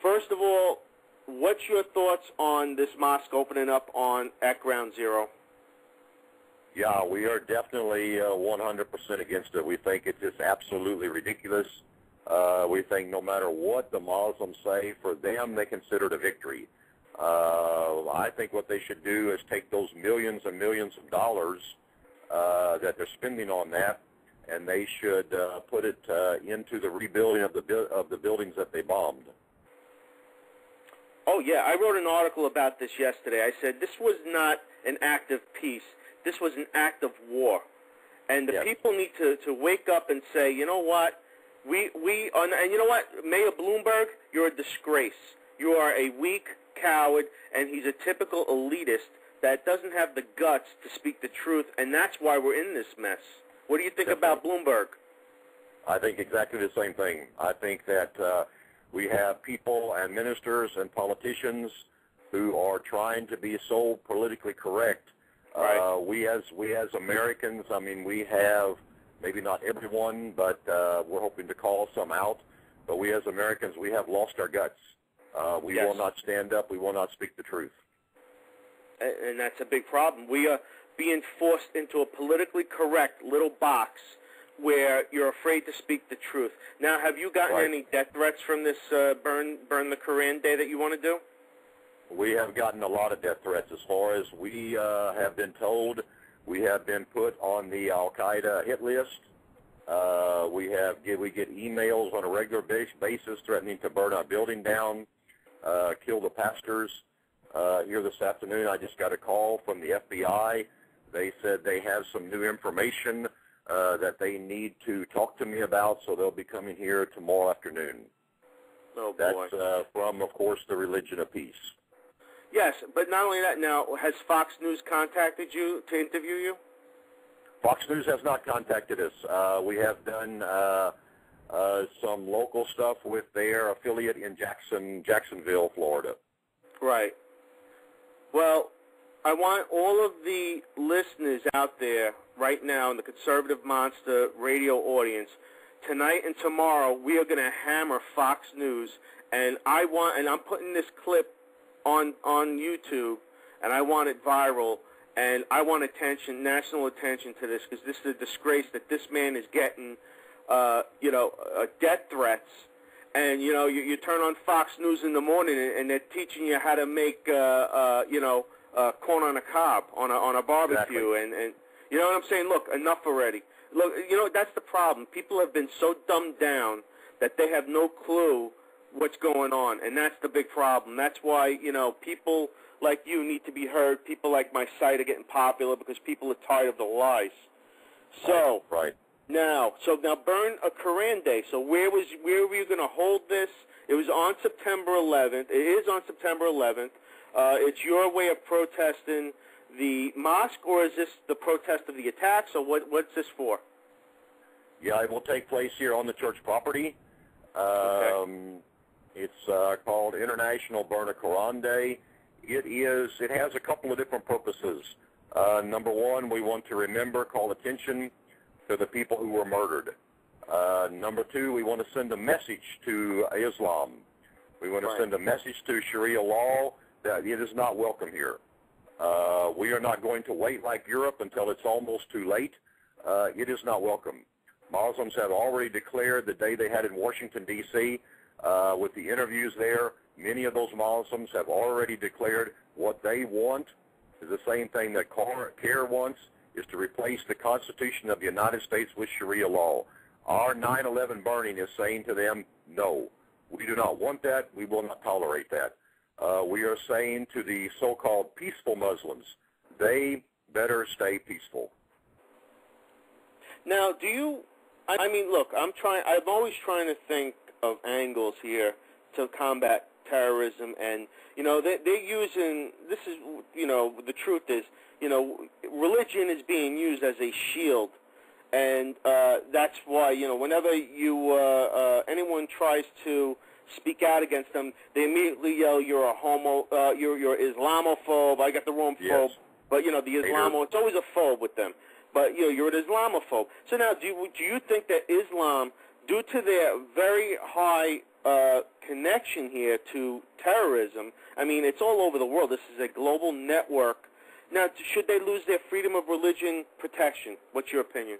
First of all, what's your thoughts on this mosque opening up at Ground Zero? Yeah, we are definitely 100% against it. We think it's just absolutely ridiculous. We think no matter what the Muslims say, for them, they consider it a victory. I think what they should do is take those millions and millions of dollars that they're spending on that, and they should put it into the rebuilding of the buildings that they bombed. Oh, yeah, I wrote an article about this yesterday. I said this was not an act of peace. This was an act of war. And the people need to wake up and say, you know what, we are, and you know what, Mayor Bloomberg, you're a disgrace. You are a weak coward, and he's a typical elitist that doesn't have the guts to speak the truth, and that's why we're in this mess. What do you think about Bloomberg? I think exactly the same thing. I think that we have people and ministers and politicians who are trying to be so politically correct. Right. We as Americans, I mean, we have, maybe not everyone, but we're hoping to call some out. But we as Americans, we have lost our guts. We will not stand up. We will not speak the truth. And that's a big problem. We are being forced into a politically correct little box where you're afraid to speak the truth. Now, have you gotten any death threats from this burn the Quran Day that you want to do? We have gotten a lot of death threats. As far as we have been told, we have been put on the Al-Qaeda hit list. We get emails on a regular basis threatening to burn our building down, kill the pastors. Here this afternoon, I just got a call from the FBI. They said they have some new information that they need to talk to me about, so they'll be coming here tomorrow afternoon. Oh, boy. That's from, of course, the Religion of Peace. Yes, but not only that, now, has Fox News contacted you to interview you? Fox News has not contacted us. We have done some local stuff with their affiliate in Jacksonville, Florida. Right. Well, I want all of the listeners out there right now in the Conservative Monster radio audience, tonight and tomorrow we are going to hammer Fox News, and I'm putting this clip on YouTube, and I want it viral, and I want national attention to this, because this is a disgrace that this man is getting, death threats. And, you turn on Fox News in the morning, and they're teaching you how to make, corn on a cob, on a barbecue. Exactly. And you know what I'm saying? Look, enough already. Look, that's the problem. People have been so dumbed down that they have no clue what's going on, and that's the big problem. That's why, people like you need to be heard. People like my site are getting popular because people are tired of the lies. So, Now burn a Quran Day. So where were you going to hold this? It was on September 11th. It is on September 11th. It's your way of protesting the mosque, or is this the protest of the attacks, or what's this for? Yeah, it will take place here on the church property. It's called International Burn a Quran Day. It has a couple of different purposes. Number one, we want to call attention to the people who were murdered. Number two, we want to send a message to Islam. We want to send a message to Sharia law that it is not welcome here. We are not going to wait like Europe until it's almost too late. It is not welcome. Muslims have already declared the day they had in Washington, D.C., with the interviews there, many of those Muslims have already declared what they want is the same thing that CARE wants, is to replace the Constitution of the United States with Sharia law. Our 9/11 burning is saying to them, no, we do not want that. We will not tolerate that. We are saying to the so-called peaceful Muslims, they better stay peaceful. Now, look, I'm always trying to think of angles here to combat terrorism, and, they're using, the truth is, religion is being used as a shield, and that's why, whenever anyone tries to speak out against them, they immediately yell, you're a homo, you're Islamophobe, I got the wrong phobe, but, it's always a phobe with them, but, you're an Islamophobe. So now, do you think that Islam, due to their very high connection here to terrorism. I mean, it's all over the world. This is a global network. Now, should they lose their freedom of religion protection? What's your opinion?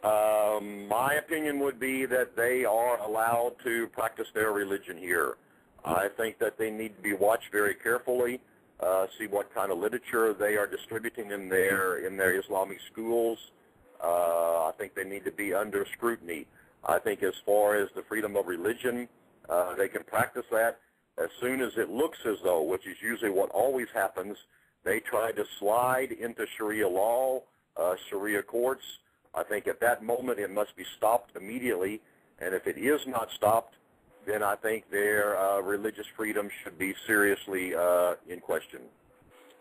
My opinion would be that they are allowed to practice their religion here. I think that they need to be watched very carefully, see what kind of literature they are distributing in their Islamic schools. I think they need to be under scrutiny. I think as far as the freedom of religion, they can practice that. As soon as it looks as though, which is usually what always happens, they try to slide into Sharia law, Sharia courts. I think at that moment it must be stopped immediately, and if it is not stopped, then I think their religious freedom should be seriously in question.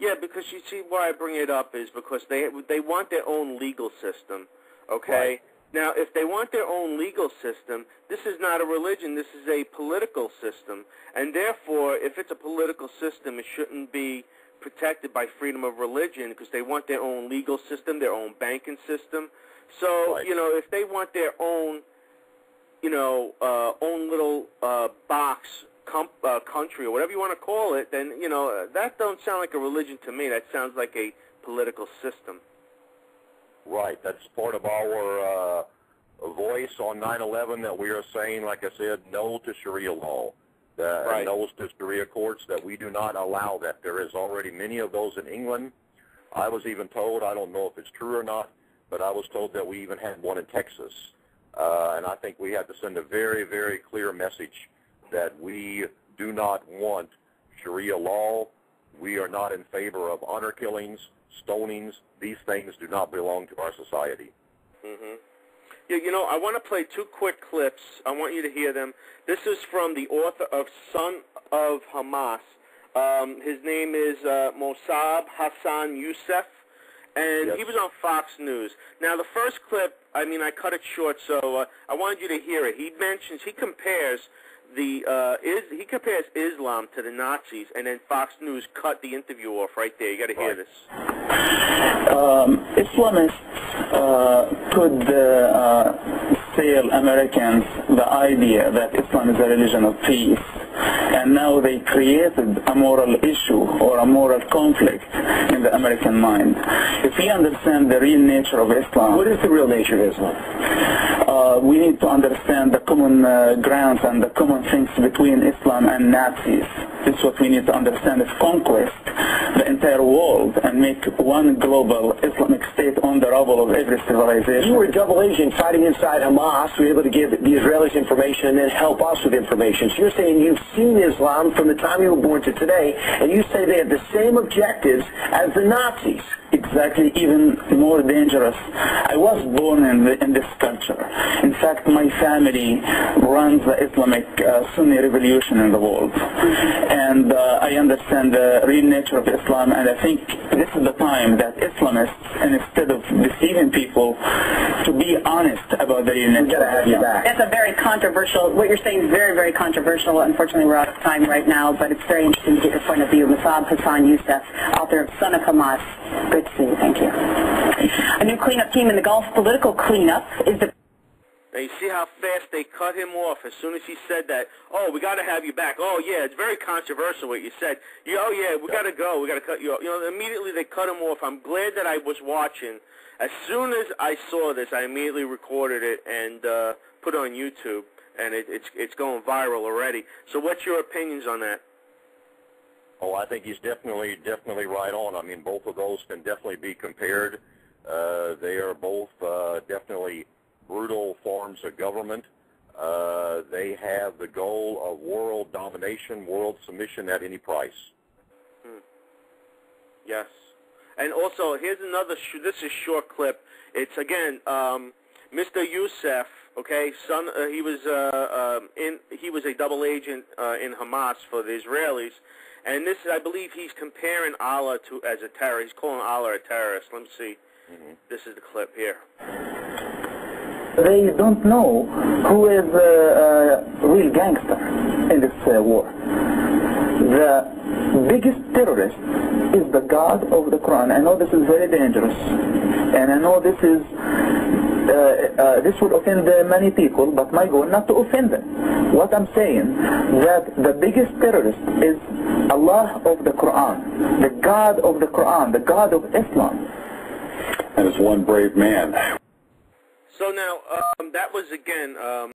Yeah, because you see why I bring it up is because they want their own legal system, okay? Right. Now, if they want their own legal system, this is not a religion, this is a political system, and therefore, if it's a political system, it shouldn't be protected by freedom of religion because they want their own legal system, their own banking system. So, Right. you know, if they want their own, you know, own little box country or whatever you want to call it, then, you know, that don't sound like a religion to me. That sounds like a political system. Right. That's part of our voice on 9/11 that we are saying, like I said, no to Sharia law, Right. no to Sharia courts, that we do not allow that. There is already many of those in England. I was even told, I don't know if it's true or not, but I was told that we even had one in Texas. And I think we have to send a very, very clear message that we do not want Sharia law. We are not in favor of honor killings, stonings. These things do not belong to our society. Mm-hmm. Yeah, you know, I want to play two quick clips. I want you to hear them. This is from the author of Son of Hamas. His name is Mossab Hassan Youssef, and Yes. he was on Fox News. Now, the first clip, I mean, I cut it short, so I wanted you to hear it. He compares he compares Islam to the Nazis, and then Fox News cut the interview off right there. You got to hear this. Islamists could sell Americans the idea that Islam is a religion of peace, and now they created a moral issue or a moral conflict in the American mind. If we understand the real nature of Islam, what is the real nature of Islam? We need to understand the common grounds and the common things between Islam and Nazis. This is what we need to understand, is conquest the entire world and make one global Islamic state on the rubble of every civilization. You were a double agent fighting inside Hamas. You were able to give the Israelis information and then help us with information. So you're saying you've seen Islam from the time you were born to today, and you say they have the same objectives as the Nazis. Exactly, even more dangerous. I was born in this culture. In fact, my family runs the Islamic Sunni revolution in the world. And I understand the real nature of Islam, and I think this is the time that Islamists, and instead of deceiving people, to be honest about the real nature of Islam. It's a very controversial, what you're saying is very, very controversial. Unfortunately, we're out of time right now, but it's very interesting to get your point of view. Mossab Hassan Youssef, author of Son of Hamas. Good to see you. Thank you. A new cleanup team in the Gulf political cleanup is the... Now, you see how fast they cut him off as soon as he said that. Oh, we got to have you back. Oh, yeah, it's very controversial what you said. Oh, yeah, we got to go. We got to cut you off. You know, immediately they cut him off. I'm glad that I was watching. As soon as I saw this, I immediately recorded it and put it on YouTube, and it's going viral already. So what's your opinions on that? Oh, I think he's definitely right on. I mean, both of those can definitely be compared. They are both definitely brutal forms of government. They have the goal of world domination, world submission at any price. Yes. And also, here's another, this is short clip. It's, again, Mr. Youssef, okay, he was a double agent in Hamas for the Israelis. And this, I believe he's comparing Allah as a terrorist. He's calling Allah a terrorist. Let me see. This is the clip here. They don't know who is a real gangster in this war. The biggest terrorist is the God of the Quran. I know this is very dangerous, and I know this is this will offend many people, but my goal not to offend them. What I'm saying, that the biggest terrorist is Allah of the Quran, the God of the Quran, the God of Islam. And it's one brave man. So now, that was again